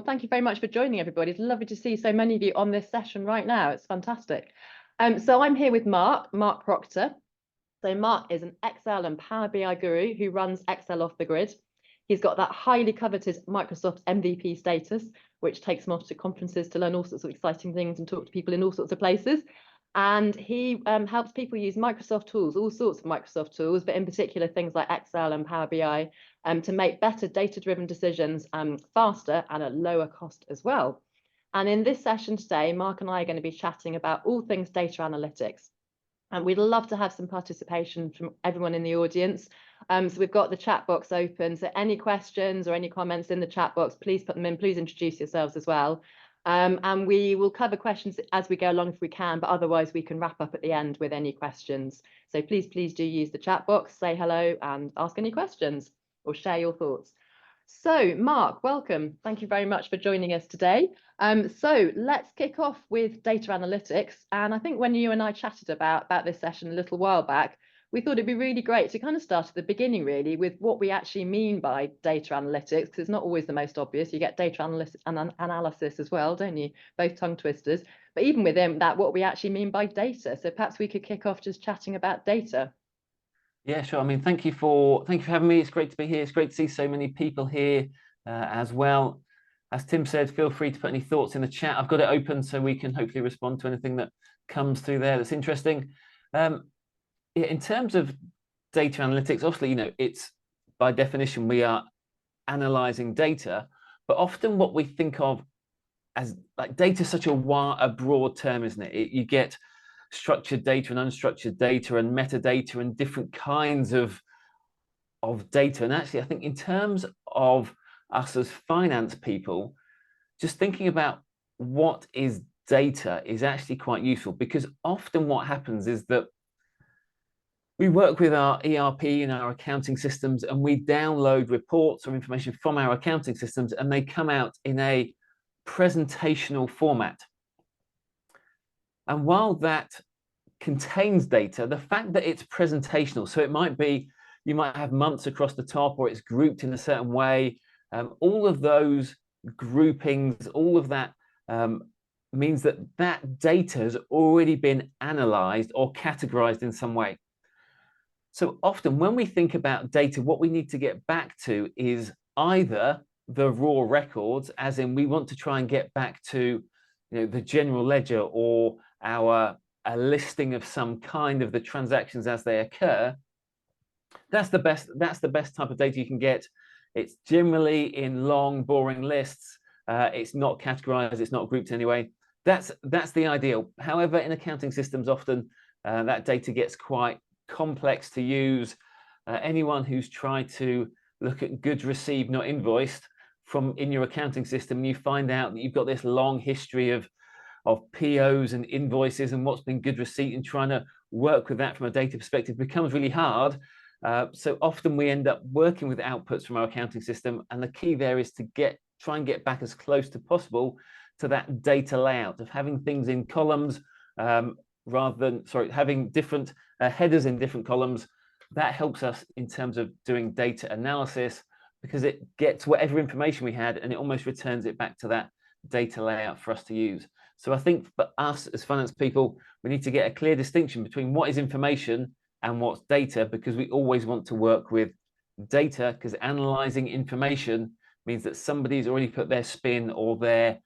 thank you very much for joining, everybody. It's lovely to see so many of you on this session right now. It's fantastic. So I'm here with Mark Proctor. So Mark is an Excel and Power BI guru who runs Excel off the grid. He's got that highly coveted Microsoft MVP status, which takes him off to conferences to learn all sorts of exciting things and talk to people in all sorts of places. And he helps people use Microsoft tools, all sorts of Microsoft tools, but in particular things like Excel and Power BI, to make better data-driven decisions faster and at lower cost as well. And in this session today, Mark and I are going to be chatting about all things data analytics. And we'd love to have some participation from everyone in the audience. So we've got the chat box open. So any questions or any comments in the chat box, please put them in. Please introduce yourselves as well. And we will cover questions as we go along if we can, but otherwise we can wrap up at the end with any questions. So please do use the chat box, say hello and ask any questions or share your thoughts. So Mark, welcome. Thank you very much for joining us today. So let's kick off with data analytics. And I think when you and I chatted about this session a little while back, we thought it'd be really great to kind of start at the beginning, really, with what we actually mean by data analytics, because it's not always the most obvious. You get data analysis and analysis as well, don't you? Both tongue twisters. But even within that, what we actually mean by data. So perhaps we could kick off just chatting about data. Yeah, sure. I mean, thank you for having me. It's great to be here. It's great to see so many people here as well. As Tim said, feel free to put any thoughts in the chat. I've got it open so we can hopefully respond to anything that comes through there that's interesting. In terms of data analytics, obviously, it's by definition, we are analyzing data, but often what we think of as like data is such a broad term, isn't it? You get structured data and unstructured data and metadata and different kinds of data. And actually, I think in terms of us as finance people, just thinking about what is data is actually quite useful, because often what happens is that we work with our ERP and our accounting systems, and we download reports or information from our accounting systems, and they come out in a presentational format. And while that contains data, the fact that it's presentational, so it might be, you might have months across the top, or it's grouped in a certain way, all of those groupings, all of that means that that data has already been analyzed or categorized in some way. So often when we think about data, what we need to get back to is either the raw records, as in we want to try and get back to the general ledger or a listing of some kind of the transactions as they occur. That's the best type of data you can get. It's generally in long, boring lists. It's not categorized, it's not grouped anyway. That's the ideal. However, in accounting systems, often that data gets quite complex to use. Anyone who's tried to look at goods received not invoiced in your accounting system, you find out that you've got this long history of POs and invoices and what's been good receipt, and trying to work with that from a data perspective becomes really hard. So often we end up working with outputs from our accounting system, and the key there is to try and get back as close to possible to that data layout of having things in columns rather than having different headers in different columns. That helps us in terms of doing data analysis, because it gets whatever information we had and it almost returns it back to that data layout for us to use. So I think for us as finance people, we need to get a clear distinction between what is information and what's data, because we always want to work with data, because analyzing information means that somebody's already put their spin or their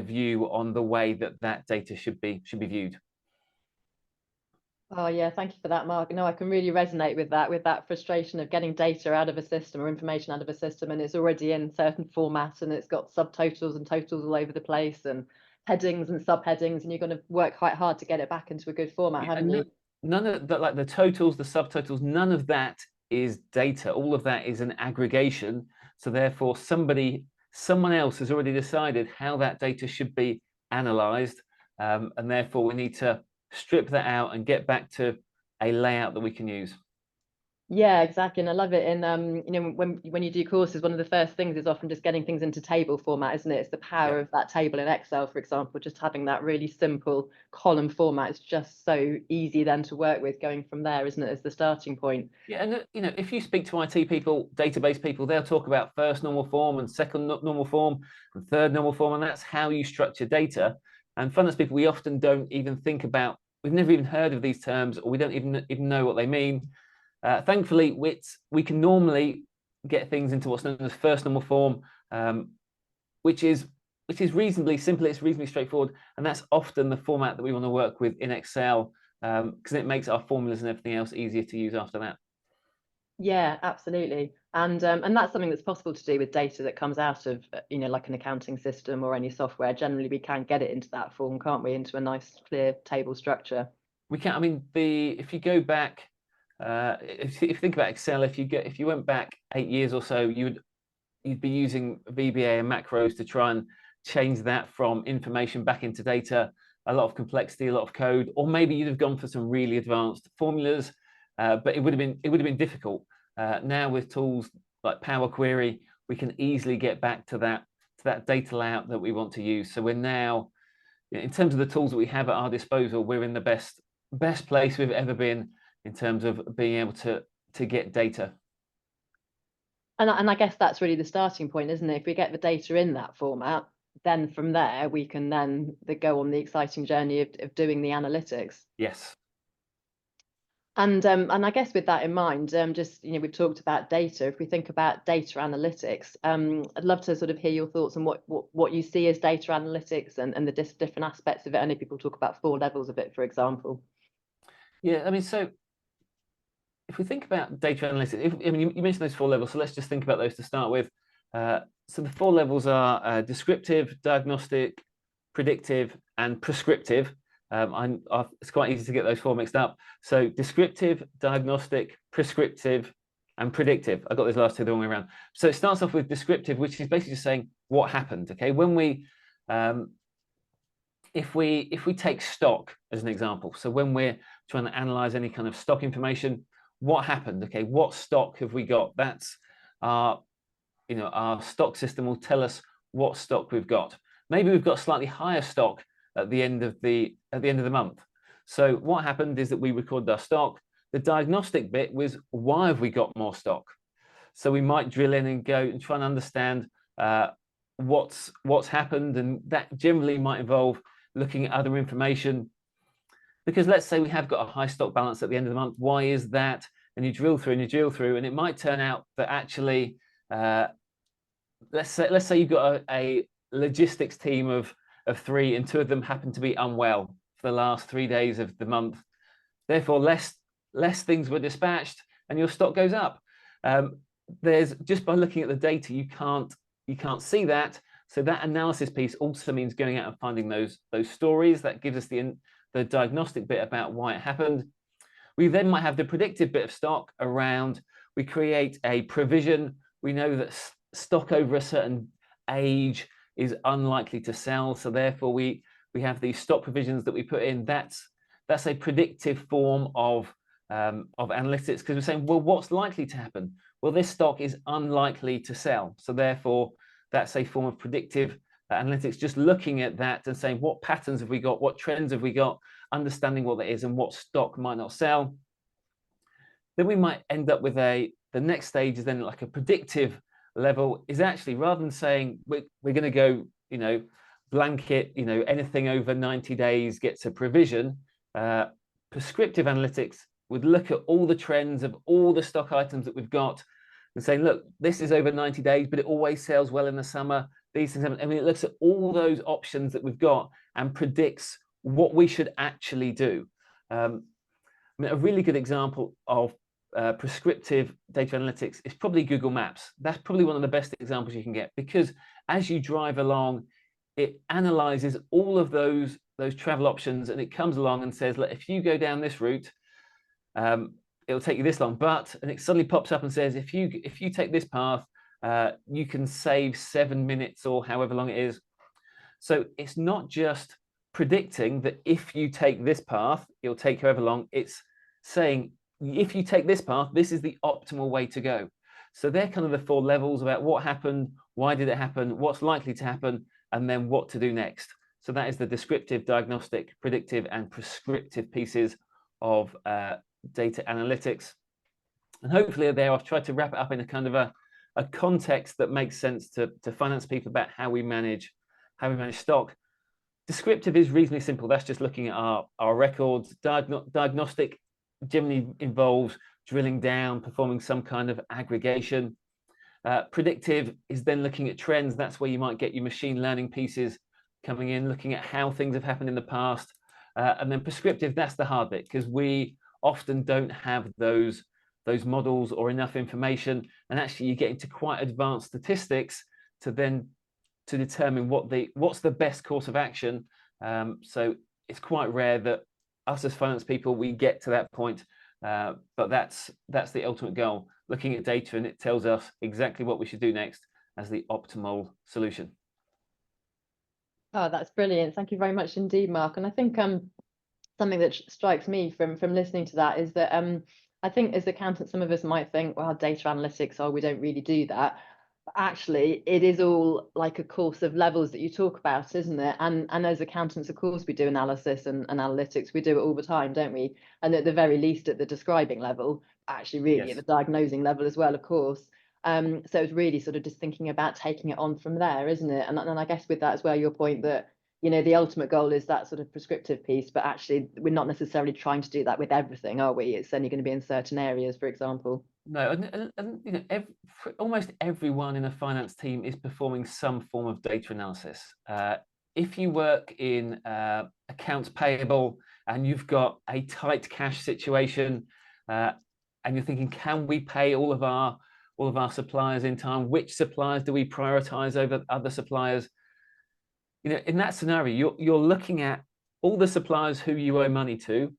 view on the way that data should be viewed. Oh yeah, thank you for that, Mark. No, I can really resonate with that frustration of getting data out of a system or information out of a system, and it's already in certain formats, and it's got subtotals and totals all over the place, and headings and subheadings, and you're going to work quite hard to get it back into a good format, haven't you? None of that, like the totals, the subtotals, none of that is data. All of that is an aggregation. So therefore, someone else has already decided how that data should be analyzed, and therefore we need to strip that out and get back to a layout that we can use. Yeah, exactly. And I love it. And you know, when you do courses, one of the first things is often just getting things into table format, isn't it? It's the Yeah. power of that table in Excel, for example, just having that really simple column format is just so easy then to work with going from there, isn't it, as the starting point? Yeah, and you know, if you speak to IT people, database people, they'll talk about first normal form and second normal form and third normal form, and that's how you structure data. And finance people, we often don't even think about, we've never even heard of these terms, or we don't even know what they mean. Thankfully, we can normally get things into what's known as first normal form, um, which is reasonably simple. It's reasonably straightforward, and that's often the format that we want to work with in Excel, because it makes our formulas and everything else easier to use after that. Yeah, absolutely. And that's something that's possible to do with data that comes out of, you know, like an accounting system or any software. Generally, we can get it into that form, can't we? Into a nice, clear table structure. We can. I mean, if you go back, if you think about Excel, if you went back 8 years or so, you'd be using VBA and macros to try and change that from information back into data. A lot of complexity, a lot of code, or maybe you'd have gone for some really advanced formulas, but it would have been difficult. Now with tools like Power Query, we can easily get back to that data layout that we want to use. So we're now, in terms of the tools that we have at our disposal, we're in the best place we've ever been in terms of being able to get data. And I guess that's really the starting point, isn't it? If we get the data in that format, then from there we can then go on the exciting journey of doing the analytics. Yes. And I guess with that in mind, just you know, we've talked about data. If we think about data analytics, I'd love to sort of hear your thoughts on what you see as data analytics and the different aspects of it. I know people talk about 4 levels of it, for example. Yeah, I mean, so if we think about data analytics, I mean, you mentioned those 4 levels, so let's just think about those to start with. So the 4 levels are descriptive, diagnostic, predictive, and prescriptive. It's quite easy to get those 4 mixed up. So descriptive, diagnostic, prescriptive, and predictive. I got those last 2 the wrong way around. So it starts off with descriptive, which is basically just saying what happened. Okay, when if we take stock as an example, so when we're trying to analyze any kind of stock information, what happened? Okay, what stock have we got? That's our, our stock system will tell us what stock we've got. Maybe we've got slightly higher stock at the end of the month. So what happened is that we recorded our stock. The diagnostic bit was, why have we got more stock? So we might drill in and go and try and understand what's happened, and that generally might involve looking at other information. Because let's say we have got a high stock balance at the end of the month. Why is that? And you drill through and you drill through, and it might turn out that actually, let's say you've got a logistics team of 3, and 2 of them happen to be unwell for the last 3 days of the month. Therefore, less things were dispatched, and your stock goes up. There's just by looking at the data, you can't see that. So that analysis piece also means going out and finding those stories. That gives us the diagnostic bit about why it happened. We then might have the predictive bit of stock around, we create a provision. We know that stock over a certain age is unlikely to sell. So therefore we have these stock provisions that we put in. That's a predictive form of analytics, because we're saying, well, what's likely to happen? Well, this stock is unlikely to sell. So therefore, that's a form of predictive analytics, just looking at that and saying, what patterns have we got? What trends have we got? Understanding what that is and what stock might not sell. Then we might end up with the next stage is then like a predictive level, is actually, rather than saying we're going to go, blanket, anything over 90 days gets a provision. Prescriptive analytics would look at all the trends of all the stock items that we've got and say, look, this is over 90 days, but it always sells well in the summer. These things happen. I mean, it looks at all those options that we've got and predicts what we should actually do. I mean, a really good example of prescriptive data analytics is probably Google Maps. That's probably one of the best examples you can get, because as you drive along, it analyzes all of those travel options, and it comes along and says, look, if you go down this route, it'll take you this long, and it suddenly pops up and says, if you take this path, you can save 7 minutes or however long it is. So it's not just predicting that if you take this path, it'll take however long. It's saying if you take this path, this is the optimal way to go. So they're kind of the 4 levels about what happened, why did it happen, what's likely to happen, and then what to do next. So that is the descriptive, diagnostic, predictive, and prescriptive pieces of data analytics. And hopefully there I've tried to wrap it up in a kind of a context that makes sense to finance people about how we manage stock. Descriptive is reasonably simple. That's just looking at our records. Diagnostic generally involves drilling down, performing some kind of aggregation. Predictive is then looking at trends. That's where you might get your machine learning pieces coming in, looking at how things have happened in the past. And then prescriptive, that's the hard bit, because we often don't have those models or enough information. And actually you get into quite advanced statistics to determine what's the best course of action. So it's quite rare that us as finance people, we get to that point. But that's the ultimate goal, looking at data, and it tells us exactly what we should do next as the optimal solution. Oh, that's brilliant. Thank you very much indeed, Mark. And I think something that strikes me from listening to that is that I think as accountants, some of us might think, well, data analytics, oh, we don't really do that. But actually, it is all like a course of levels that you talk about, isn't it? And as accountants, of course, we do analysis and analytics. We do it all the time, don't we? And at the very least, at the describing level, actually, really Yes. at the diagnosing level as well, of course. So it's really sort of just thinking about taking it on from there, isn't it? And I guess with that as well, your point that, you know, the ultimate goal is that sort of prescriptive piece, but actually we're not necessarily trying to do that with everything, are we? It's only going to be in certain areas, for example. No, and you know, almost everyone in a finance team is performing some form of data analysis. If you work in accounts payable and you've got a tight cash situation, and you're thinking, can we pay all of our suppliers in time? Which suppliers do we prioritize over other suppliers? You know, in that scenario, you're looking at all the suppliers who you owe money to,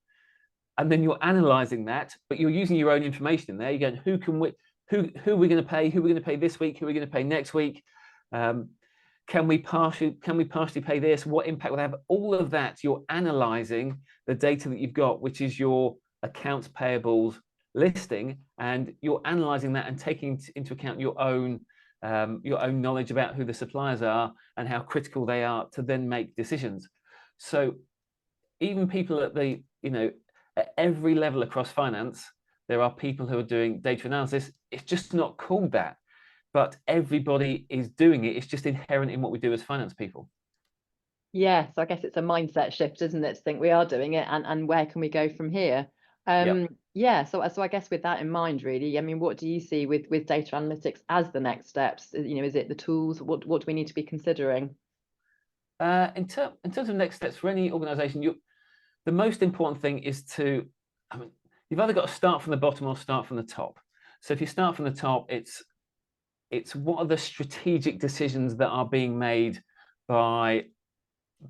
and then you're analyzing that, but you're using your own information in there. You're going, who are we going to pay? Who are we going to pay this week? Who are we going to pay next week? Can we partially pay this? What impact will that have? All of that, you're analyzing the data that you've got, which is your accounts payables listing, and you're analyzing that and taking into account your own knowledge about who the suppliers are and how critical they are to then make decisions. So even people at the, you know, at every level across finance, there are people who are doing data analysis. It's just not called that, but everybody is doing it. It's just inherent in what we do as finance people. Yeah, so I guess it's a mindset shift, isn't it, to think we are doing it and where can we go from here? Yep. Yeah, so I guess with that in mind, really, I mean, what do you see with data analytics as the next steps? You know, is it the tools? What do we need to be considering? In terms of next steps for any organization, the most important thing is to, I mean, you've either got to start from the bottom or start from the top. So if you start from the top, it's what are the strategic decisions that are being made by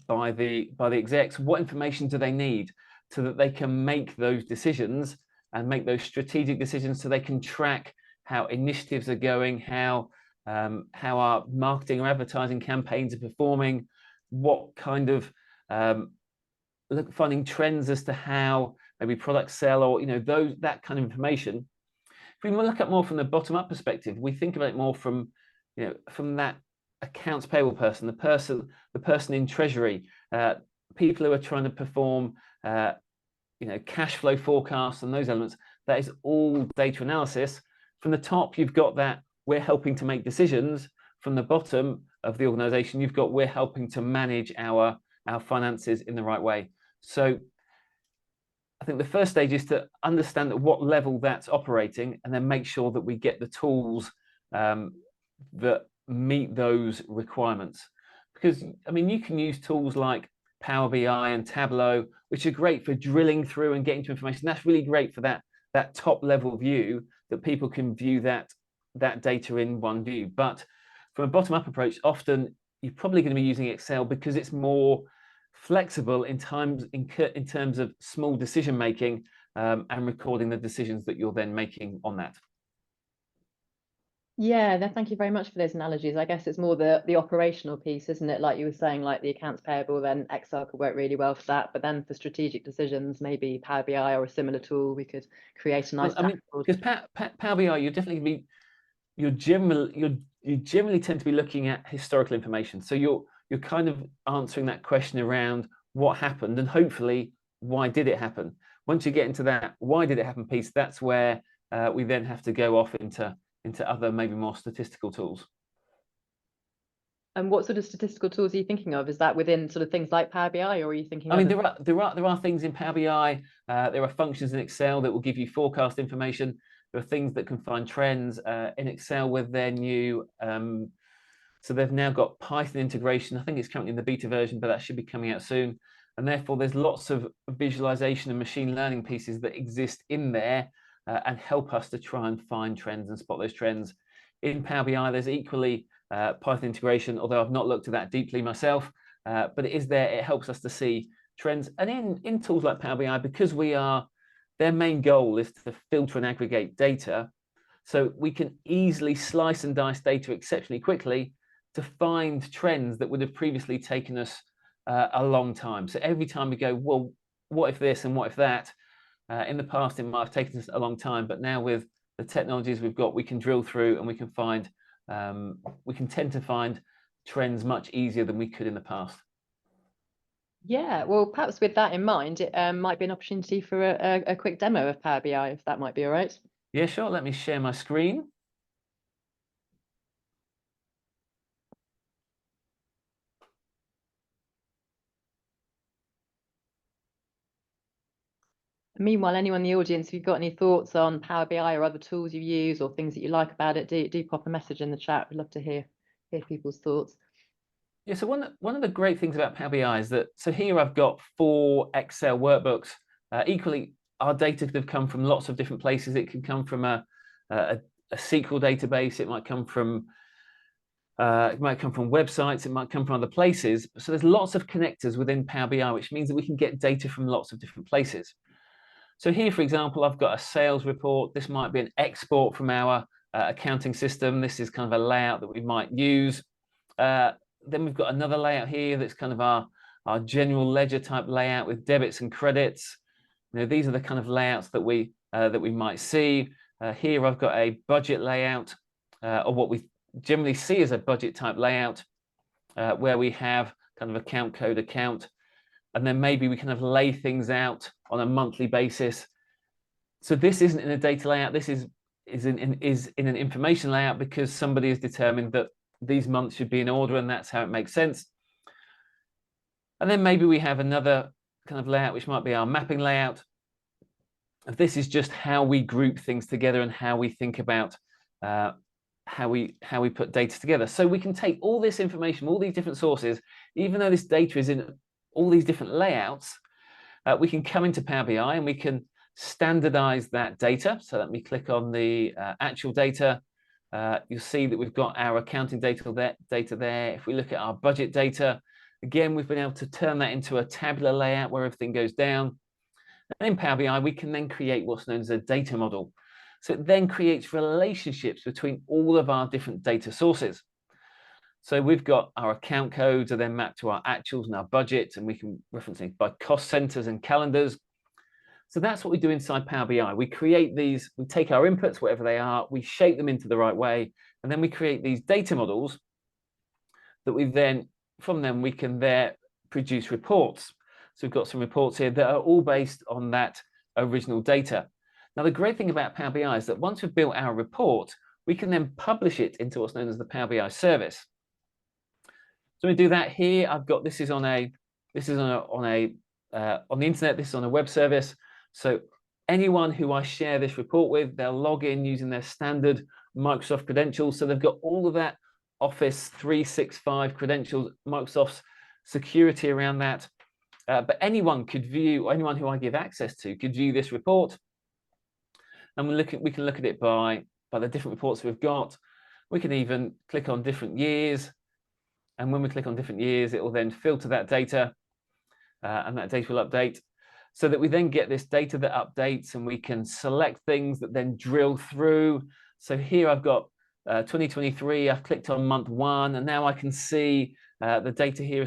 the execs? What information do they need so that they can make those decisions and make those strategic decisions, so they can track how initiatives are going, how our marketing or advertising campaigns are performing, what kind of finding trends as to how maybe products sell, or, you know, that kind of information. If we look at more from the bottom up perspective, we think about it more from, you know, from that accounts payable person, the person in treasury, people who are trying to perform you know, cash flow forecasts and those elements. That is all data analysis. From the top, you've got that we're helping to make decisions. From the bottom of the organization, you've got we're helping to manage our finances in the right way. So I think the first stage is to understand at what level that's operating, and then make sure that we get the tools that meet those requirements. Because, I mean, you can use tools like Power BI and Tableau, which are great for drilling through and getting to information. That's really great for that top level view, that people can view that data in one view. But from a bottom up approach, often you're probably going to be using Excel because it's more flexible in terms of small decision making, and recording the decisions that you're then making on that. Yeah, thank you very much for those analogies. I guess it's more the operational piece, isn't it? Like you were saying, like the accounts payable, then Excel could work really well for that. But then for strategic decisions, maybe Power BI or a similar tool, we could create a nice Well, I mean, dashboard. because Power BI, you're definitely be you generally tend to be looking at historical information. So you're kind of answering that question around what happened and hopefully why did it happen. Once you get into that why did it happen piece, that's where we then have to go off into other maybe more statistical tools. And what sort of statistical tools are you thinking of? Is that within sort of things like Power BI, or are you thinking I mean, other? there are things in Power BI. There are functions in Excel that will give you forecast information. There are things that can find trends in Excel with their new. So they've now got Python integration. I think it's currently in the beta version, but that should be coming out soon. And therefore, there's lots of visualization and machine learning pieces that exist in there and help us to try and find trends and spot those trends. In Power BI, there's equally Python integration, although I've not looked at that deeply myself, but it is there. It helps us to see trends. And in tools like Power BI, because their main goal is to filter and aggregate data, so we can easily slice and dice data exceptionally quickly to find trends that would have previously taken us a long time. So every time we go, well, what if this and what if that? In the past, it might have taken us a long time, but now with the technologies we've got, we can drill through and we can tend to find trends much easier than we could in the past. Yeah, well, perhaps with that in mind, it might be an opportunity for a quick demo of Power BI, if that might be all right. Yeah, sure. Let me share my screen. Meanwhile, anyone in the audience, if you've got any thoughts on Power BI or other tools you use or things that you like about it, do pop a message in the chat. We'd love to hear people's thoughts. Yeah, so one of the great things about Power BI is that, so here I've got 4 Excel workbooks. Equally, our data could have come from lots of different places. It could come from a SQL database. It might come from websites. It might come from other places. So there's lots of connectors within Power BI, which means that we can get data from lots of different places. So here, for example, I've got a sales report. This might be an export from our accounting system. This is kind of a layout that we might use. Then we've got another layout here that's kind of our general ledger type layout with debits and credits. You know, these are the kind of layouts that we might see. Here I've got a budget layout, or what we generally see as a budget type layout, where we have kind of account code account, and then maybe we kind of lay things out on a monthly basis. So this isn't in a data layout. This is in an information layout because somebody has determined that these months should be in order, and that's how it makes sense. And then maybe we have another kind of layout, which might be our mapping layout. This is just how we group things together and how we think about how we put data together. So we can take all this information, all these different sources, even though this data is in all these different layouts, we can come into Power BI and we can standardize that data. So let me click on the actual data. You'll see that we've got our accounting data there. If we look at our budget data, again, we've been able to turn that into a tabular layout where everything goes down. And in Power BI, we can then create what's known as a data model. So it then creates relationships between all of our different data sources. So we've got our account codes are then mapped to our actuals and our budgets, and we can reference it by cost centers and calendars. So that's what we do inside Power BI. We create these, we take our inputs, whatever they are, we shape them into the right way, and then we create these data models that we then, from them, we can there produce reports. So we've got some reports here that are all based on that original data. Now, the great thing about Power BI is that once we've built our report, we can then publish it into what's known as the Power BI service. So we do that here. I've got this is on the internet. This is on a web service. So anyone who I share this report with, they'll log in using their standard Microsoft credentials. So they've got all of that Office 365 credentials, Microsoft's security around that. But anyone could view, or anyone who I give access to could view this report. And we can look at it by the different reports we've got. We can even click on different years. And when we click on different years, it will then filter that data, and that data will update, so that we then get this data that updates, and we can select things that then drill through. So here I've got 2023, I've clicked on month 1, and now I can see the data here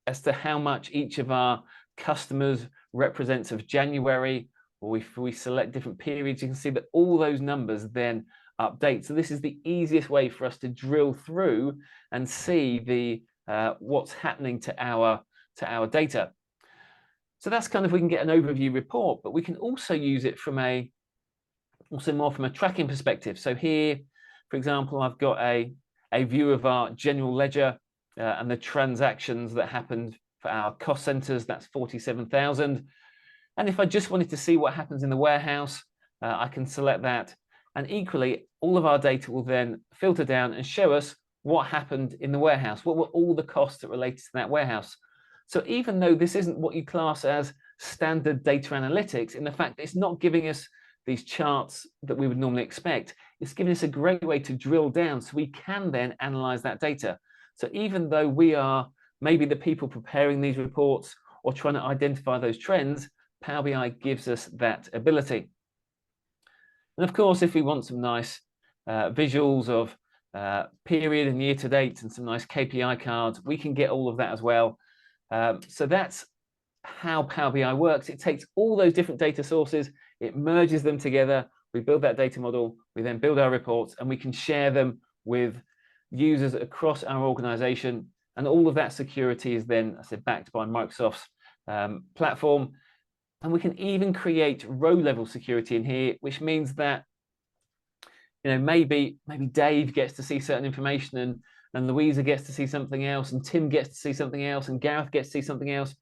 as to how much each of our customers represents of January, or if we select different periods, you can see that all those numbers then update. So this is the easiest way for us to drill through and see the what's happening to our data. So that's kind of, we can get an overview report, but we can also use it from more from a tracking perspective. So here, for example, I've got a view of our general ledger and the transactions that happened for our cost centers. That's 47,000. And if I just wanted to see what happens in the warehouse, I can select that. And equally, all of our data will then filter down and show us what happened in the warehouse. What were all the costs that related to that warehouse? So even though this isn't what you class as standard data analytics, in the fact that it's not giving us these charts that we would normally expect, it's giving us a great way to drill down so we can then analyze that data. So even though we are maybe the people preparing these reports or trying to identify those trends, Power BI gives us that ability. And of course, if we want some nice visuals of period and year to date and some nice KPI cards, we can get all of that as well. So that's how Power BI works. It takes all those different data sources, it merges them together, we build that data model, we then build our reports, and we can share them with users across our organization. And all of that security is then, I said, backed by Microsoft's platform. And we can even create row level security in here, which means that, you know, maybe Dave gets to see certain information, and Louisa gets to see something else, and Tim gets to see something else, and Gareth gets to see something else.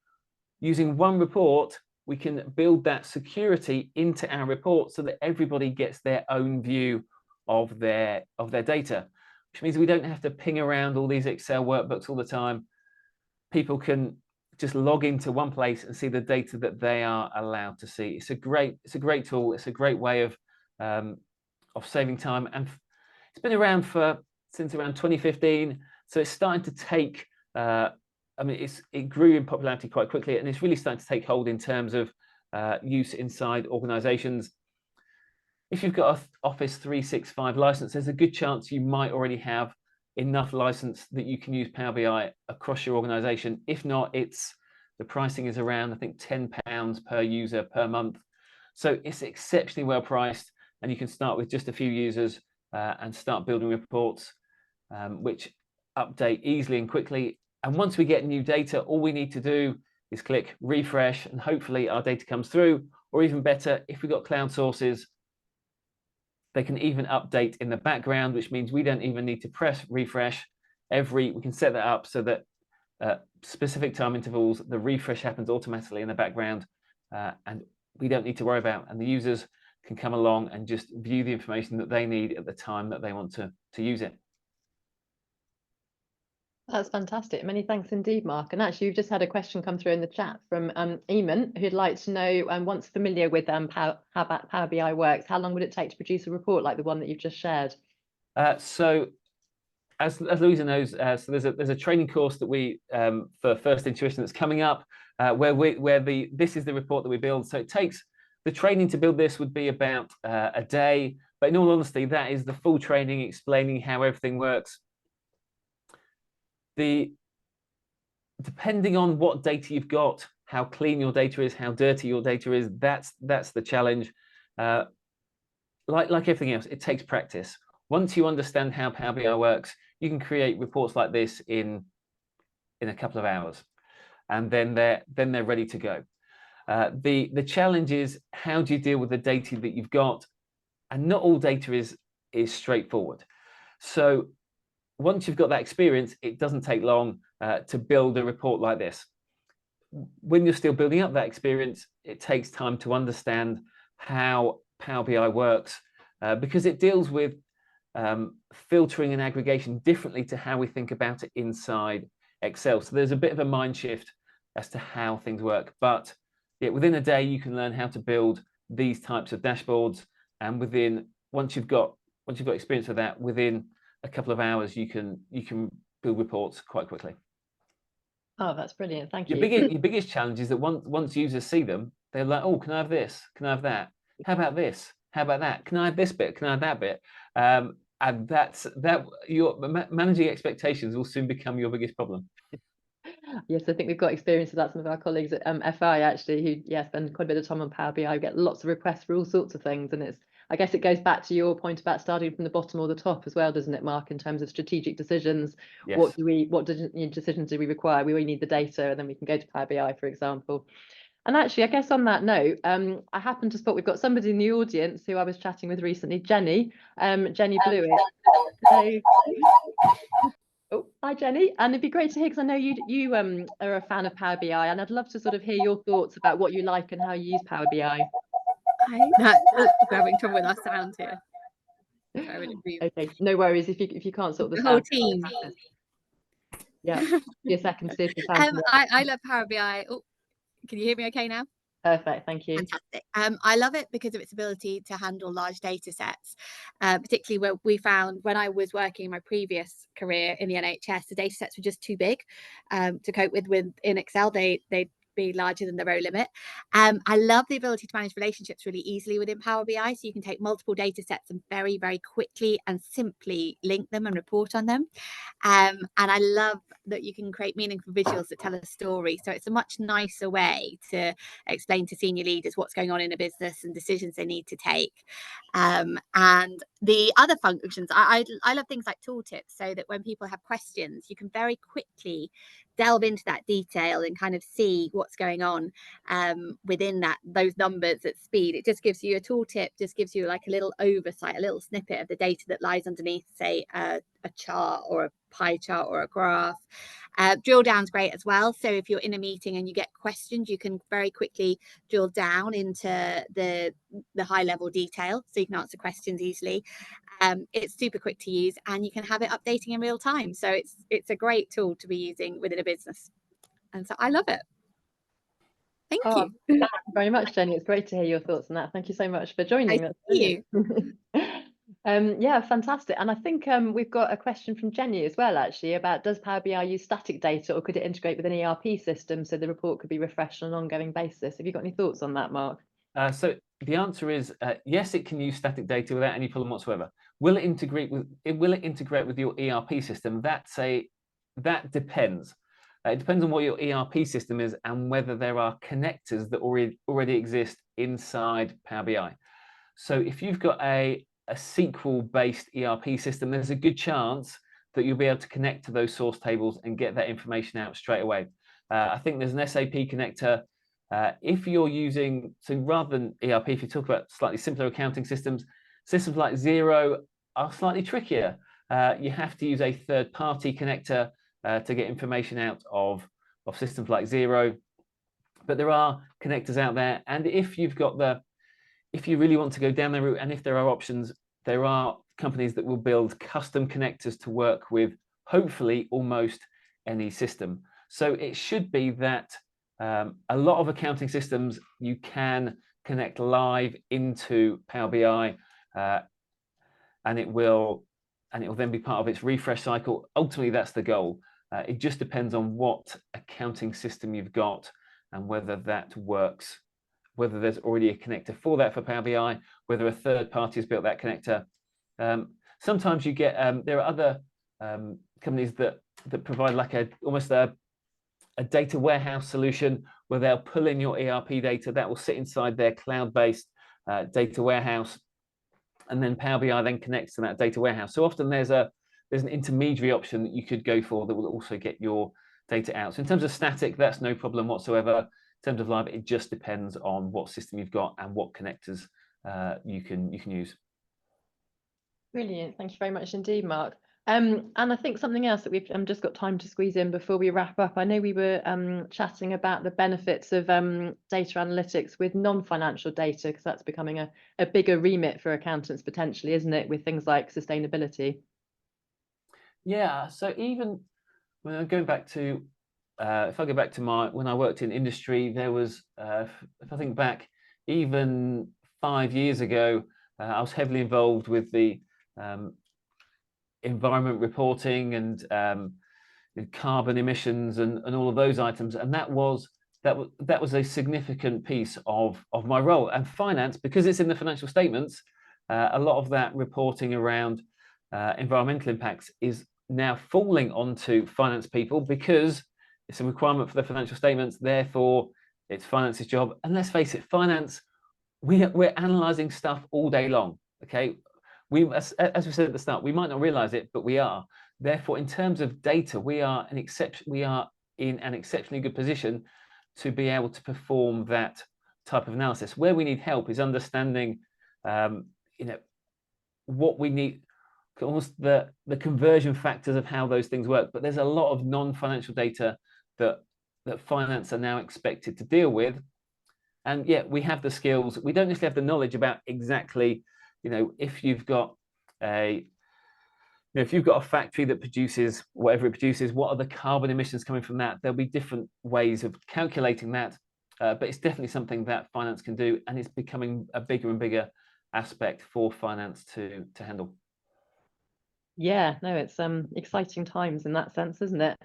Using one report, we can build that security into our report so that everybody gets their own view of their data, which means we don't have to ping around all these Excel workbooks all the time. People can just log into one place and see the data that they are allowed to see. It's a great tool. It's a great way of saving time, and it's been around since around 2015. So it's starting to take. I mean, it grew in popularity quite quickly, and it's really starting to take hold in terms of use inside organizations. If you've got an Office 365 license, there's a good chance you might already have enough license that you can use Power BI across your organization. If not, the pricing is around, I think, £10 per user per month. So it's exceptionally well priced, and you can start with just a few users and start building reports which update easily and quickly. And once we get new data, all we need to do is click refresh, and hopefully our data comes through. Or even better, if we've got cloud sources, they can even update in the background, which means we don't even need to press refresh. We can set that up so that specific time intervals, the refresh happens automatically in the background, and we don't need to worry about, and the users can come along and just view the information that they need at the time that they want to use it. That's fantastic. Many thanks indeed, Mark. And actually, you've just had a question come through in the chat from Eamon, who'd like to know, once familiar with how Power BI works, how long would it take to produce a report like the one that you've just shared? So as Louisa knows, so there's a training course that we for First Intuition that's coming up, where this is the report that we build. So it takes, the training to build this would be about a day, but in all honesty, that is the full training explaining how everything works. Depending on what data you've got, how clean your data is, how dirty your data is, that's the challenge. Like everything else, it takes practice. Once you understand how Power BI works, you can create reports like this in a couple of hours, and then they're ready to go. The challenge is, how do you deal with the data that you've got? And not all data is straightforward. So once you've got that experience, it doesn't take long to build a report like this. When you're still building up that experience, it takes time to understand how Power BI works, because it deals with filtering and aggregation differently to how we think about it inside Excel. So there's a bit of a mind shift as to how things work. But yeah, within a day, you can learn how to build these types of dashboards, and once you've got experience with that, within a couple of hours, you can build reports quite quickly. Oh, that's brilliant. Thank you. Your biggest challenge is that once users see them, they're like, oh, can I have this? Can I have that? How about this? How about that? Can I have this bit? Can I have that bit? And your managing expectations will soon become your biggest problem. Yes, I think we've got experience of that. Some of our colleagues at FI actually, who spend quite a bit of time on Power BI, get lots of requests for all sorts of things. And I guess it goes back to your point about starting from the bottom or the top as well, doesn't it, Mark? In terms of strategic decisions, Yes. what decisions do we require? We really need the data, and then we can go to Power BI, for example. And actually, I guess on that note, I happen to spot we've got somebody in the audience who I was chatting with recently, Jenny, Jenny Blewett. So, oh, hi Jenny, and it'd be great to hear, because I know you are a fan of Power BI, and I'd love to sort of hear your thoughts about what you like and how you use Power BI. We're having trouble with our sound here. Okay, no worries if you can't sort of the whole team. Yeah, give me a second to see if the sound. I love Power BI. Oh, can you hear me okay now? Perfect, thank you. Fantastic. I love it because of its ability to handle large data sets, particularly where we found when I was working in my previous career in the NHS, the data sets were just too big to cope with in Excel. They'd be larger than the row limit. I love the ability to manage relationships really easily within Power BI. So you can take multiple data sets and very, very quickly and simply link them and report on them. And I love that you can create meaningful visuals that tell a story. So it's a much nicer way to explain to senior leaders what's going on in a business and decisions they need to take. And the other functions, I love things like tooltips, so that when people have questions, you can very quickly delve into that detail and kind of see what's going on within those numbers at speed. It just gives you a tooltip, just gives you like a little oversight, a little snippet of the data that lies underneath, say, a chart or a pie chart or a graph. Drill down's great as well. So if you're in a meeting and you get questions, you can very quickly drill down into the high level detail, so you can answer questions easily. It's super quick to use, and you can have it updating in real time. So it's a great tool to be using within a business. And so I love it. Thank you. Thank you very much, Jenny. It's great to hear your thoughts on that. Thank you so much for joining us. Thank you. Yeah, fantastic. And I think we've got a question from Jenny as well, actually, about does Power BI use static data, or could it integrate with an ERP system so the report could be refreshed on an ongoing basis? Have you got any thoughts on that, Mark? So the answer is yes, it can use static data without any problem whatsoever. Will it integrate with your ERP system? That depends. It depends on what your ERP system is and whether there are connectors that already exist inside Power BI. So if you've got a SQL-based ERP system, there's a good chance that you'll be able to connect to those source tables and get that information out straight away. I think there's an SAP connector. If you're using, so rather than ERP, if you talk about slightly simpler accounting systems like Xero are slightly trickier. You have to use a third-party connector to get information out of systems like Xero. But there are connectors out there, and if you really want to go down the route, and if there are options, there are companies that will build custom connectors to work with hopefully almost any system. So it should be that a lot of accounting systems you can connect live into Power BI, and it will then be part of its refresh cycle. Ultimately, that's the goal. It just depends on what accounting system you've got and whether that works, whether there's already a connector for that for Power BI, whether a third party has built that connector. Sometimes you get there are other companies that provide like almost a data warehouse solution where they'll pull in your ERP data that will sit inside their cloud-based data warehouse, and then Power BI then connects to that data warehouse. So often there's an intermediary option that you could go for that will also get your data out. So in terms of static, that's no problem whatsoever. In terms of live, it just depends on what system you've got and what connectors you can use. Brilliant. Thank you very much indeed, Mark. And I think something else that we've just got time to squeeze in before we wrap up. I know we were chatting about the benefits of data analytics with non-financial data, because that's becoming a bigger remit for accountants potentially, isn't it, with things like sustainability? Yeah. So even when I'm going back to, if I go back to when I worked in industry, there was, if I think back, even 5 years ago, I was heavily involved with the environment reporting and carbon emissions and all of those items, and that was a significant piece of my role. And finance, because it's in the financial statements, a lot of that reporting around environmental impacts is now falling onto finance people because it's a requirement for the financial statements. Therefore, it's finance's job. And let's face it, finance, we're analysing stuff all day long. Okay, as we said at the start, we might not realise it, but we are. Therefore, in terms of data, we are in an exceptionally good position to be able to perform that type of analysis. Where we need help is understanding, what we need, almost the conversion factors of how those things work. But there's a lot of non-financial data that finance are now expected to deal with. And yeah, we have the skills. We don't necessarily have the knowledge about exactly, if you've got a factory that produces whatever it produces, what are the carbon emissions coming from that? There'll be different ways of calculating that, but it's definitely something that finance can do, and it's becoming a bigger and bigger aspect for finance to handle. Yeah, no, it's exciting times in that sense, isn't it?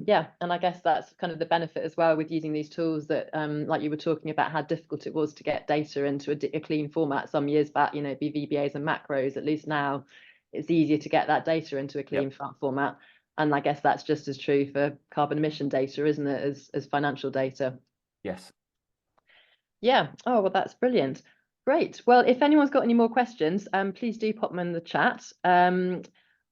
Yeah, and I guess that's kind of the benefit as well with using these tools that, like you were talking about, how difficult it was to get data into a clean format some years back. Be VBAs and macros. At least now, it's easier to get that data into a clean format. And I guess that's just as true for carbon emission data, isn't it, as financial data? Yes. Yeah. Oh, well, that's brilliant. Great. Well, if anyone's got any more questions, please do pop them in the chat.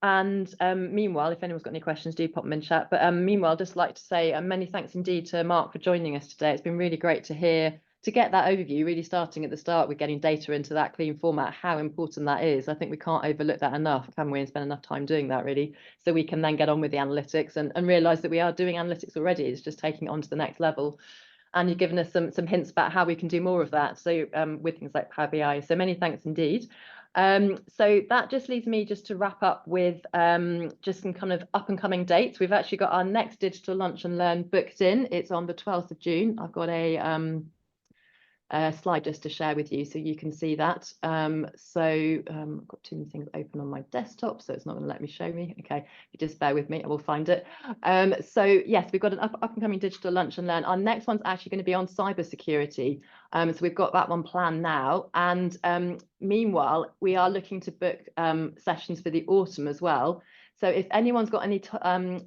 And meanwhile, if anyone's got any questions, do pop them in chat. But meanwhile, I'd just like to say many thanks indeed to Mark for joining us today. It's been really great to get that overview, really starting at the start with getting data into that clean format, how important that is. I think we can't overlook that enough, can we, and spend enough time doing that, really, so we can then get on with the analytics and realise that we are doing analytics already. It's just taking it on to the next level. And you've given us some hints about how we can do more of that. So with things like Power BI. So many thanks indeed. So that just leaves me just to wrap up with just some kind of up and coming dates. We've actually got our next digital lunch and learn booked in. It's on the 12th of June. I've got a slide just to share with you so you can see that. I've got too many things open on my desktop, so it's not going to let me show me. Okay, you just bear with me, I will find it. So yes, we've got an up and coming digital lunch and learn. Our next one's actually going to be on cybersecurity. So we've got that one planned now. And meanwhile, we are looking to book sessions for the autumn as well. So if anyone's got any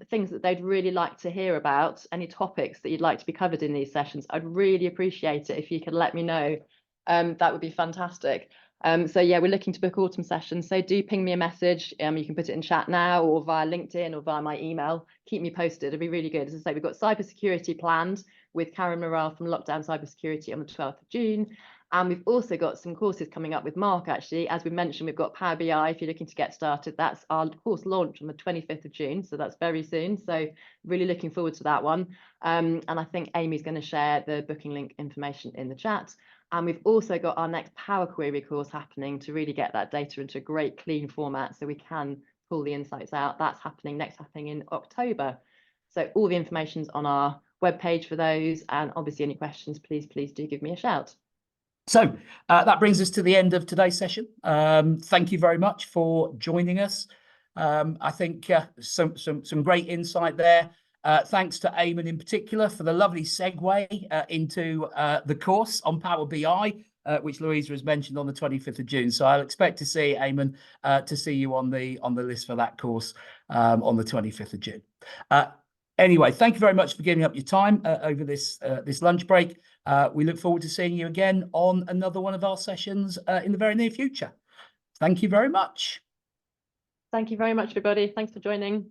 things that they'd really like to hear about, any topics that you'd like to be covered in these sessions, I'd really appreciate it if you could let me know. That would be fantastic. So yeah, we're looking to book autumn sessions. So do ping me a message. You can put it in chat now or via LinkedIn or via my email. Keep me posted. It'd be really good. As I say, we've got cybersecurity planned with Karen Morrell from Lockdown Cybersecurity on the 12th of June. And we've also got some courses coming up with Mark, actually. As we mentioned, we've got Power BI. If you're looking to get started, that's our course launch on the 25th of June. So that's very soon. So really looking forward to that one. And I think Amy's going to share the booking link information in the chat. And we've also got our next Power Query course happening to really get that data into a great clean format so we can pull the insights out. That's happening in October. So all the information's on our webpage for those. And obviously any questions, please do give me a shout. So that brings us to the end of today's session. Thank you very much for joining us. I think some great insight there. Thanks to Eamon in particular for the lovely segue into the course on Power BI, which Louisa has mentioned on the 25th of June. So I'll expect to see Eamon to see you on the list for that course on the 25th of June. Anyway, thank you very much for giving up your time over this lunch break. We look forward to seeing you again on another one of our sessions in the very near future. Thank you very much. Thank you very much, everybody. Thanks for joining.